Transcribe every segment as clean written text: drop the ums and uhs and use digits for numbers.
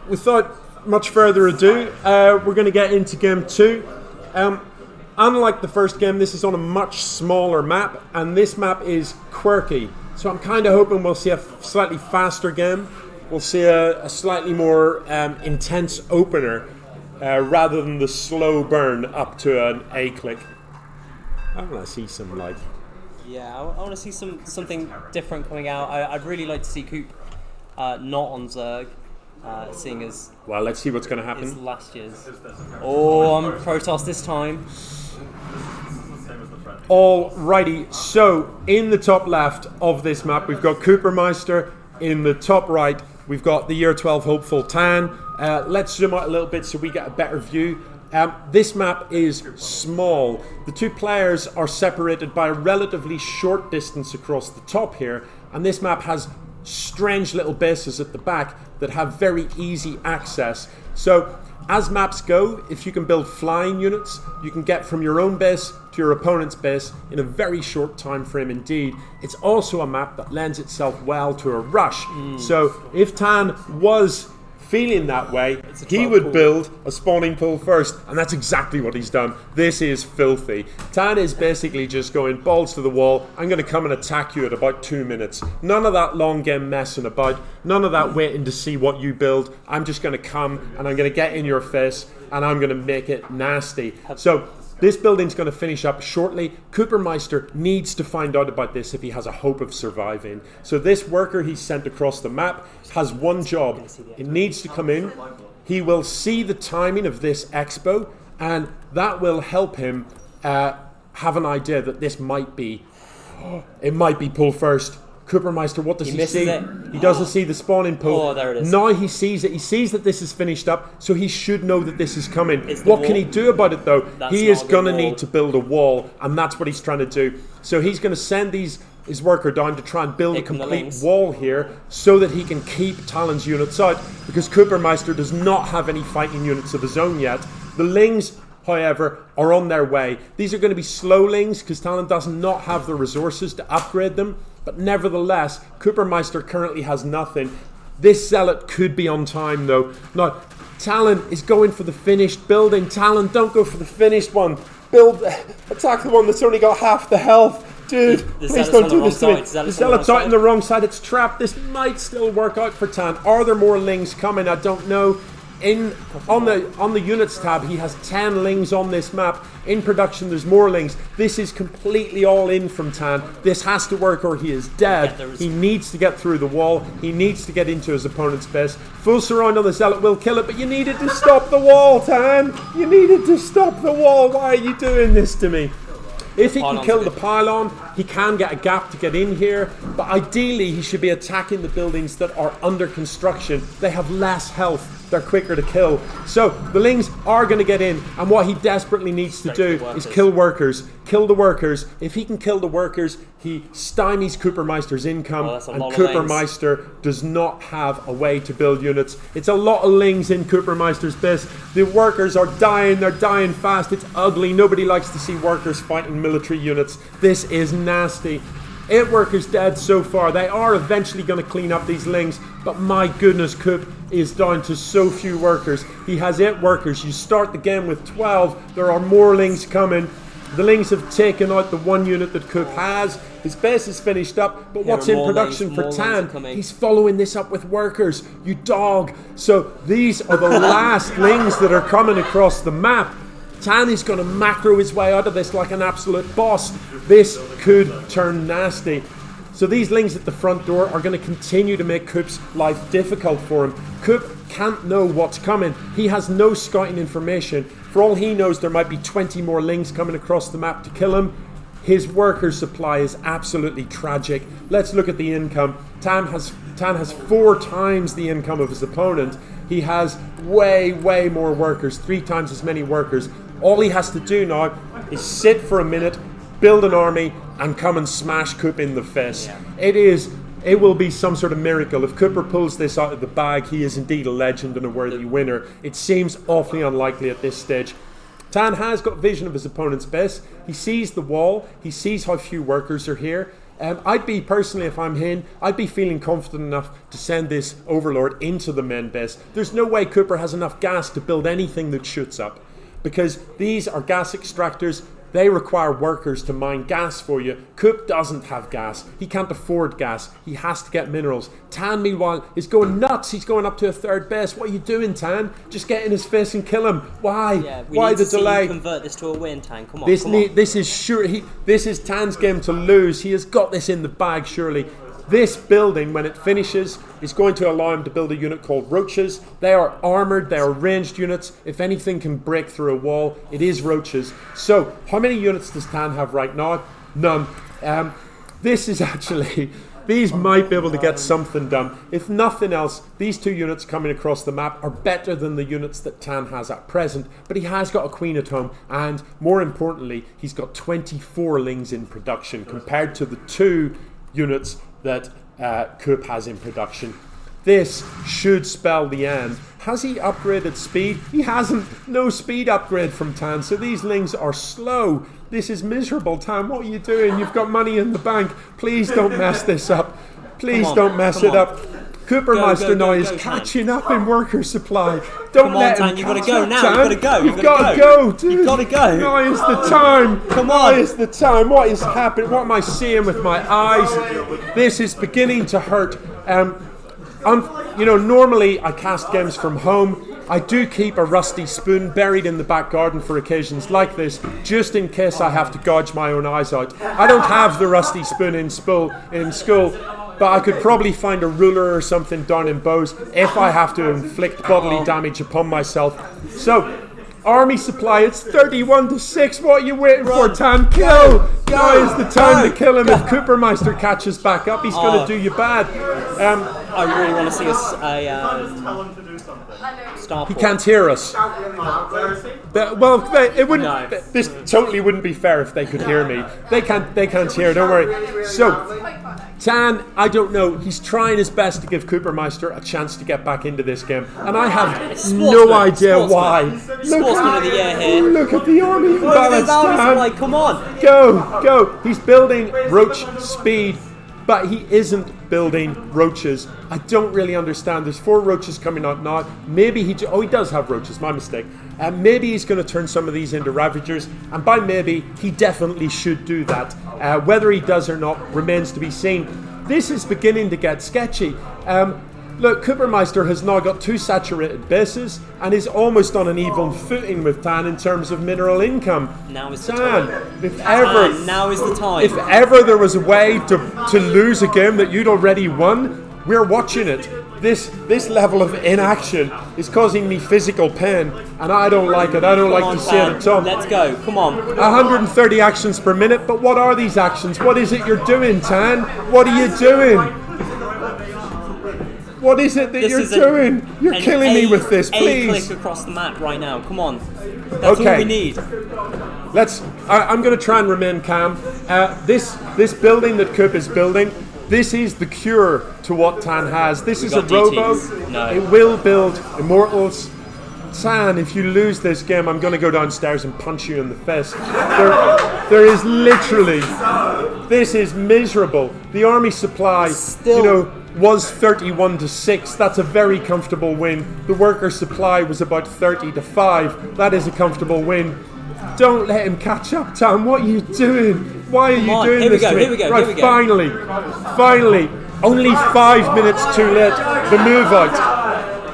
without much further ado, we're going to get into game 2. Unlike the first game, this is on a much smaller map, and this map is quirky. So I'm kind of hoping we'll see a slightly faster game. We'll see a slightly more intense opener rather than the slow burn up to an A click. I want to see some like... Yeah, I want to see something different coming out. I'd really like to see Coop not on Zerg, seeing as... Well, let's see what's going to happen. It's last year's. Oh, I'm Protoss this time. Alrighty, so in the top left of this map, we've got Kupermeister. In the top right, we've got the Year 12 hopeful Tahn. Let's zoom out a little bit so we get a better view. This map is small. The two players are separated by a relatively short distance across the top here, and this map has strange little bases at the back that have very easy access. So as maps go, if you can build flying units, you can get from your own base to your opponent's base in a very short time frame indeed. It's also a map that lends itself well to a rush. So if Tahn was feeling that way, he would build a spawning pool first, and that's exactly what he's done. This is filthy. Tahn is basically just going balls to the wall. I'm going to come and attack you at about 2 minutes. None of that long game messing about, none of that waiting to see what you build. I'm just going to come and I'm going to get in your face and I'm going to make it nasty. So this building's going to finish up shortly. Kupermeister needs to find out about this if he has a hope of surviving. So this worker he's sent across the map has one job. It needs to come in. He will see the timing of this expo, and that will help him have an idea that this might be, it might be pull first. Kupermeister, what does he see? He doesn't see the spawning pool. Oh, there it is. Now he sees it. He sees that this is finished up, so he should know that this is coming. What can he do about it, though? He is going to need to build a wall, and that's what he's trying to do. So he's going to send his worker down to try and build a complete wall here so that he can keep Talon's units out, because Kupermeister does not have any fighting units of his own yet. The Lings, however, are on their way. These are going to be slow Lings because Talon does not have the resources to upgrade them. But nevertheless, Kupermeister currently has nothing. This Zealot could be on time, though. Now, Talon is going for the finished building. Talon, don't go for the finished one. Attack the one that's only got half the health. Dude, please don't do this to me. The Zealot's out on the wrong side. It's trapped. This might still work out for Tahn. Are there more Lings coming? I don't know. On the units tab, he has 10 Lings on this map. In production, there's more Lings. This is completely all in from Tahn. This has to work or he is dead. He needs to get through the wall. He needs to get into his opponent's base. Full surround on the Zealot will kill it, but you needed to stop the wall, Tahn. You needed to stop the wall. Why are you doing this to me? If he can kill the pylon, he can get a gap to get in here, but ideally he should be attacking the buildings that are under construction. They have less health. They're quicker to kill. So the Lings are going to get in, and what he desperately needs to do is kill workers. Kill the workers. If he can kill the workers, he stymies Kupermeister's income, and Kupermeister does not have a way to build units. It's a lot of Lings in Kupermeister's base. The workers are dying. They're dying fast. It's ugly. Nobody likes to see workers fighting military units. This is nasty. 8 workers dead so far. They are eventually going to clean up these Lings, but my goodness, Coop is down to so few workers. He has 8 workers. You start the game with 12. There are more Lings coming. The Lings have taken out the one unit that Coop has. His base is finished up, but what's in production for Tahn? He's following this up with workers. You dog. So these are the last Lings that are coming across the map. Tahn is going to macro his way out of this like an absolute boss. This could turn nasty. So these Lings at the front door are going to continue to make Coop's life difficult for him. Coop can't know what's coming. He has no scouting information. For all he knows, there might be 20 more Lings coming across the map to kill him. His worker supply is absolutely tragic. Let's look at the income. Tahn has 4 times the income of his opponent. He has way more workers, 3 times as many workers. All he has to do now is sit for a minute, build an army, and come and smash Coop in the face. It will be some sort of miracle. If Cooper pulls this out of the bag, he is indeed a legend and a worthy winner. It seems awfully unlikely at this stage. Tahn has got vision of his opponent's base. He sees the wall. He sees how few workers are here. I'd be personally, if I'm him, I'd be feeling confident enough to send this Overlord into the main base. There's no way Cooper has enough gas to build anything that shoots up, because these are gas extractors. They require workers to mine gas for you. Coop doesn't have gas. He can't afford gas. He has to get minerals. Tahn, meanwhile, is going nuts. He's going up to a third base. What are you doing, Tahn? Just get in his face and kill him. Why? Yeah, Why the delay? You convert this to a win, Tahn. Come on. This is sure. This is Tahn's game to lose. He has got this in the bag, surely. This building, when it finishes, is going to allow him to build a unit called Roaches. They are armoured, they are ranged units. If anything can break through a wall, it is Roaches. So, how many units does Tahn have right now? None. This is actually... These might be able to get something done. If nothing else, these two units coming across the map are better than the units that Tahn has at present. But he has got a queen at home, and more importantly, he's got 24 lings in production compared to the 2 units that Coop has in production. This should spell the end. Has he upgraded speed? He hasn't. No speed upgrade from Tahn, so these lings are slow. This is miserable, Tahn. What are you doing? You've got money in the bank. Please don't mess this up. Please don't mess it up. Kupermeister now is catching up in worker supply. Don't let him. You've got to go now. You've got to go, dude. You've got to go. Now is the time. Come on. Now is the time. What is happening? What am I seeing with my eyes? This is beginning to hurt. Normally I cast games from home. I do keep a rusty spoon buried in the back garden for occasions like this, just in case I have to gouge my own eyes out. I don't have the rusty spoon in school, but I could probably find a ruler or something down in Bose if I have to inflict bodily damage upon myself. So, army supply, it's 31-6. What are you waiting for, Tahn? Kill! Now is the time to kill him. If Kupermeister catches back up, he's going to do you bad. I really want to see a star. He can't hear us. It wouldn't. No. This totally wouldn't be fair if they could hear me. They can't hear. Don't worry. So, Tahn, I don't know. He's trying his best to give Kupermeister a chance to get back into this game, and I have no idea why. Sportsman of the year here. Look at the army imbalance, Tahn. Come on. Go. He's building Roach speed, but he isn't building Roaches. I don't really understand. There's 4 Roaches coming out now. Maybe he does have Roaches, my mistake. Maybe he's going to turn some of these into Ravagers, and by maybe, he definitely should do that. Whether he does or not remains to be seen. This is beginning to get sketchy. Look, Kupermeister has now got 2 saturated bases and is almost on an even footing with Tahn in terms of mineral income. Now is the time. Now is the time. If ever there was a way to lose a game that you'd already won, we're watching it. This level of inaction is causing me physical pain, and I don't like it. I don't like to see it at all. Let's go. Come on. 130 actions per minute, but what are these actions? What is it you're doing, Tahn? What are you doing? What is it that you're doing? You're killing me with this, please. A click across the map right now. Come on. That's all we need. I'm going to try and remain calm. This building that Coop is building, this is the cure to what Tahn has. This is a robo. No. It will build immortals. Tahn, if you lose this game, I'm going to go downstairs and punch you in the face. There is literally... This is miserable. The army supply, was 31-6. That's a very comfortable win. The worker supply was about 30-5. That is a comfortable win. Don't let him catch up, Tahn. What are you doing? Why are you doing this to me? Here we go. Right, finally. Only 5 minutes too late. The move out.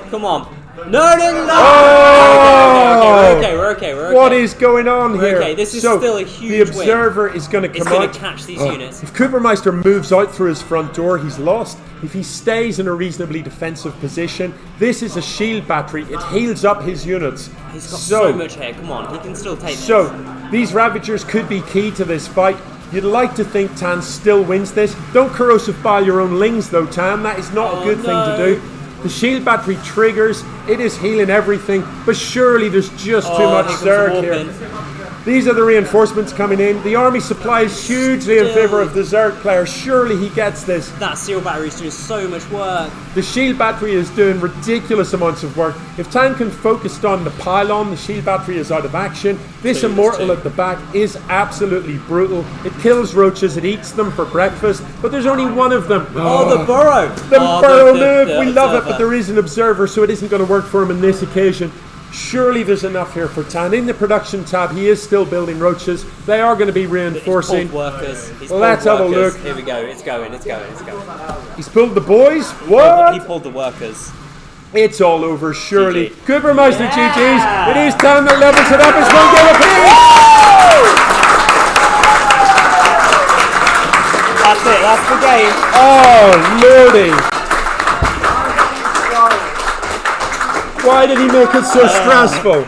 Come on. No! Oh! We're okay. What is going on here? Okay, this is still a huge The observer is going to come out. It's going to catch these units. If Kupermeister moves out through his front door, he's lost. If he stays in a reasonably defensive position, this is a shield battery. It heals up his units. He's got so much hair. Come on, he can still take this. So, these Ravagers could be key to this fight. You'd like to think Tahn still wins this. Don't corrosive bile your own lings, though, Tahn. That is not a good thing to do. The shield battery triggers, it is healing everything, but surely there's just too much surge here. These are the reinforcements coming in. The army supply is hugely in favour of the Zerg player. Surely he gets this. That seal battery is doing so much work. The shield battery is doing ridiculous amounts of work. If Tahn can focus on the pylon, the shield battery is out of action. This immortal at the back is absolutely brutal. It kills roaches, it eats them for breakfast, but there's only one of them. Oh, the burrow! The burrow live! We love it, but there is an observer, so it isn't going to work for him on this occasion. Surely there's enough here for Tahn. In the production tab, he is still building roaches. They are going to be reinforcing. Let's have a look. Here we go. It's going. He's pulled the boys. What? He pulled the workers. It's all over, surely. GG. Kupermeister GG's. It is Tahn that levels it up. It's 1 game apiece. That's it. That's the game. Oh, lordy. Why did he make it so stressful?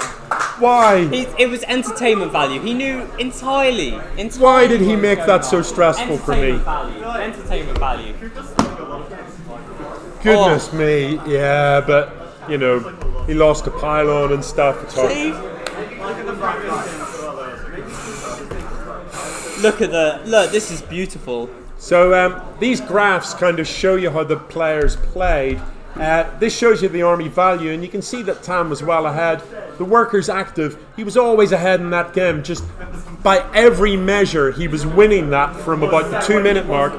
Why? It was entertainment value. He knew entirely. Why did he make that so stressful for me? Entertainment value. Goodness me, yeah, but you know, he lost a pylon and stuff. It's hard. See? Look. This is beautiful. So these graphs kind of show you how the players played. This shows you the army value, and you can see that Tahn was well ahead. The workers active, he was always ahead in that game. Just by every measure, he was winning that from about the 2 minute mark.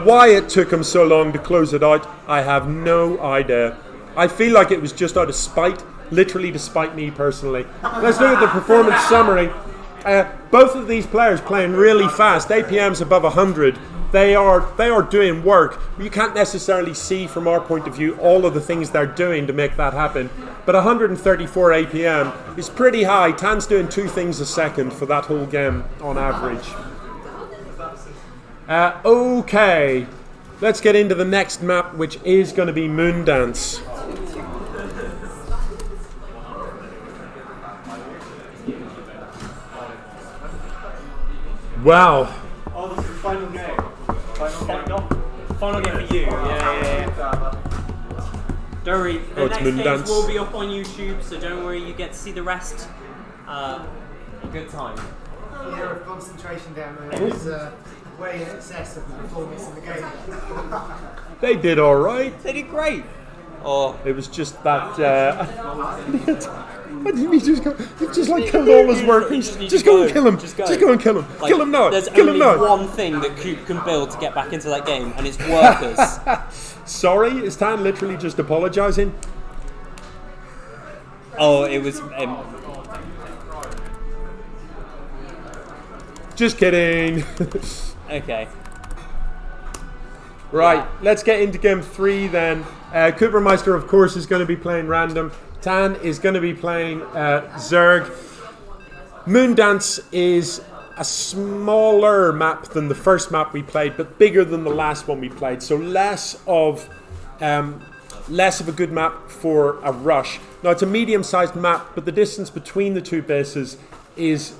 Why it took him so long to close it out, I have no idea. I feel like it was just out of spite, literally to spite me personally. Let's look at the performance summary. Both of these players playing really fast, APMs above 100. They are doing work. You can't necessarily see from our point of view all of the things they're doing to make that happen. But 134 APM is pretty high. Tahn's doing 2 things a second for that whole game on average. Okay, let's get into the next map, which is going to be Moondance. Wow. Oh, this is the final game. Final game for you. Yeah. Don't worry, the next games will be up on YouTube, so don't worry, you get to see the rest. Good time. The year of concentration down there is way in excess of the performance in the game. They did all right. They did great. Oh, it was just that. Why didn't he just go? He just like killed all his workers. Just go and kill him. Just go and kill him. Like, kill him now. There's kill only him now. one thing that Coop can build to get back into that game, and it's workers. Sorry, is Tahn literally just apologising? Oh, it was. Just kidding. Okay. Right, Yeah. let's get into game 3 then. Kupermeister, of course, is going to be playing random. Tahn is going to be playing Zerg. Moondance is a smaller map than the first map we played, but bigger than the last one we played. So less of a good map for a rush. Now it's a medium-sized map, but the distance between the 2 bases is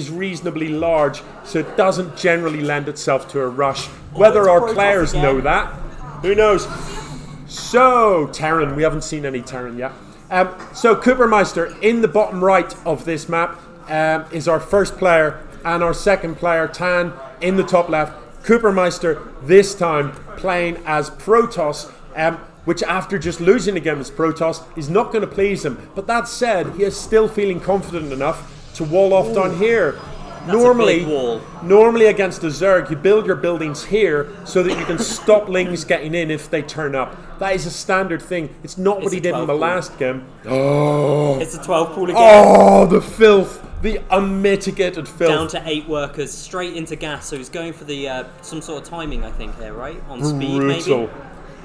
reasonably large, so it doesn't generally lend itself to a rush. Whether our players know that, who knows? So Terran, we haven't seen any Terran yet. So Kupermeister in the bottom right of this map is our first player, and our second player Tahn in the top left. Kupermeister this time playing as Protoss, which after just losing against Protoss is not going to please him. But that said, he is still feeling confident enough to wall off down here. Normally against a Zerg, you build your buildings here so that you can stop Lings getting in if they turn up. That is a standard thing. It's not what he did in the last game. Oh, it's a 12 pool again. Oh, the filth. The unmitigated filth. Down to 8 workers, straight into gas. So he's going for the some sort of timing, I think, here, right? On speed, maybe?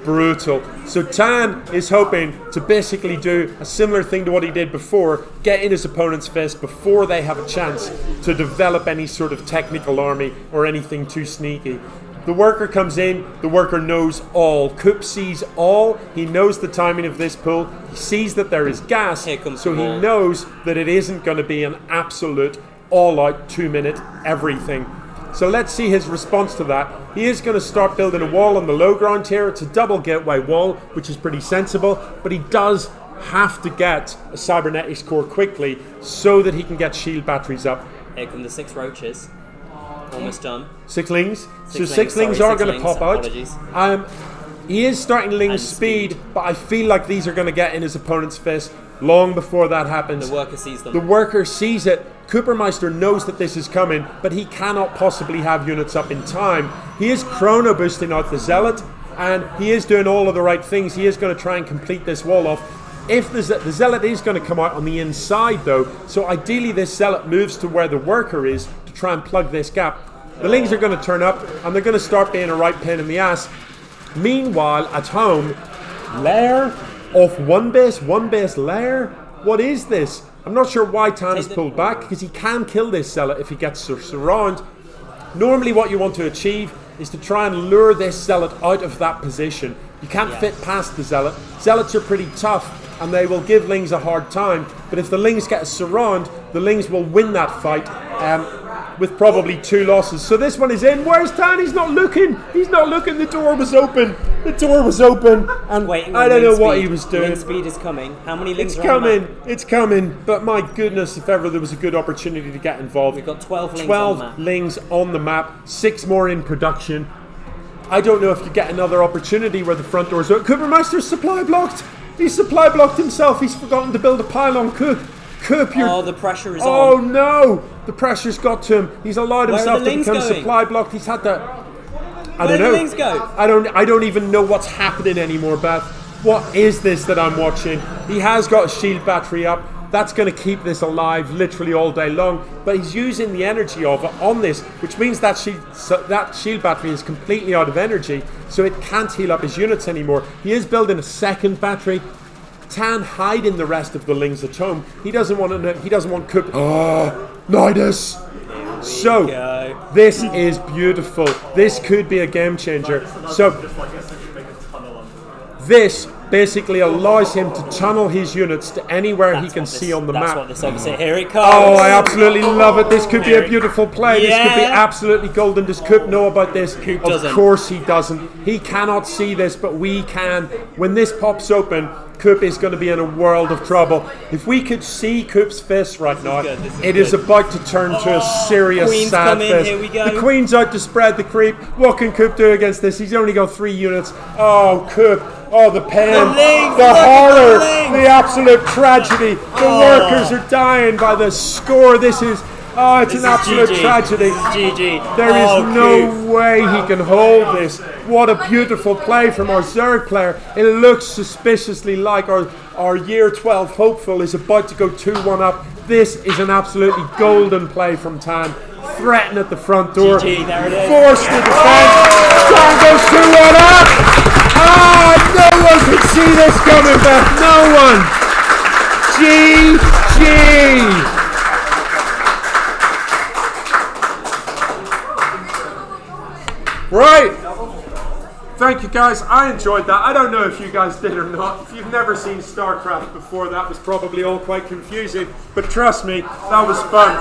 Brutal. So Tahn is hoping to basically do a similar thing to what he did before, get in his opponent's face before they have a chance to develop any sort of technical army or anything too sneaky. The worker comes in, the worker knows all. Coop sees all, he knows the timing of this pull, he sees that there is gas, so he knows that it isn't going to be an absolute all-out 2-minute everything. So let's see his response to that. He is going to start building a wall on the low ground here. It's a double gateway wall, which is pretty sensible, but he does have to get a cybernetics core quickly so that he can get shield batteries up. Here come the 6 roaches. Almost done. 6 lings. So 6 lings are going to pop out. Apologies. He is starting Ling's speed, but I feel like these are going to get in his opponent's fist long before that happens. The worker sees them. The worker sees it. Kupermeister knows that this is coming, but he cannot possibly have units up in time. He is chrono boosting out the Zealot, and he is doing all of the right things. He is going to try and complete this wall off. If the Zealot is going to come out on the inside, though, so ideally this Zealot moves to where the worker is to try and plug this gap. The Lings are going to turn up, and they're going to start being a right pain in the ass. Meanwhile, at home, lair of one base lair. What is this? I'm not sure why Tahn has pulled back, because he can kill this Zealot if he gets surround. Normally what you want to achieve is to try and lure this Zealot out of that position. You can't fit past the Zealot. Zealots are pretty tough, and they will give Lings a hard time, but if the Lings get a surround, the Lings will win that fight with probably 2 losses. So this one is in. Where's Tahn? He's not looking. He's not looking. The door was open. The door was open, and I don't know what he was doing. Ling speed is coming. How many Lings It's are on the map? coming. It's coming. But my goodness, if ever there was a good opportunity to get involved. We've got 12 Lings 12 on the map. Lings on the map. 6 more in production. I don't know if you get another opportunity where the front doors are. Kupermeister's supply blocked. He's supply blocked himself. He's forgotten to build a pylon. Coop, Oh, the pressure is on. Oh no! The pressure's got to him. He's allowed himself to become going? supply blocked. He's had that. I Where don't know. do the Lings go? I don't even know what's happening anymore, Beth. What is this that I'm watching? He has got a shield battery up. That's going to keep this alive literally all day long. But he's using the energy of it on this, which means that shield battery is completely out of energy, so it can't heal up his units anymore. He is building a second battery. Tahn hiding the rest of the Lings at home. He doesn't want to. He doesn't want Coop. Nidus. So this is beautiful. This could be a game changer. So this basically allows him to tunnel his units to anywhere he can see on the map. That's what this overseer. Here it comes. Oh, I absolutely love it. This could be a beautiful play. This could be absolutely golden. Does Coop know about this? Of course he doesn't. He cannot see this, but we can. When this pops open, Coop is going to be in a world of trouble. If we could see Coop's fist right now, it is about to turn to a serious sad fist. Here we go. The Queen's out to spread the creep. What can Coop do against this? He's only got 3 units. Oh, Coop. Oh, the pain, the horror, the absolute tragedy. The workers are dying by the score. It's an absolute tragedy. There is no way he can hold this. What a beautiful play from our Zerg player. It looks suspiciously like our year 12 hopeful is about to go 2-1 up. This is an absolutely golden play from Tahn. Threaten at the front door. There it is. Force the defense. Tahn goes 2-1 up. No one could see this coming, Beth. No one. GG. Right. Thank you guys. I enjoyed that. I don't know if you guys did or not. If you've never seen StarCraft before, that was probably all quite confusing. But trust me, that was fun.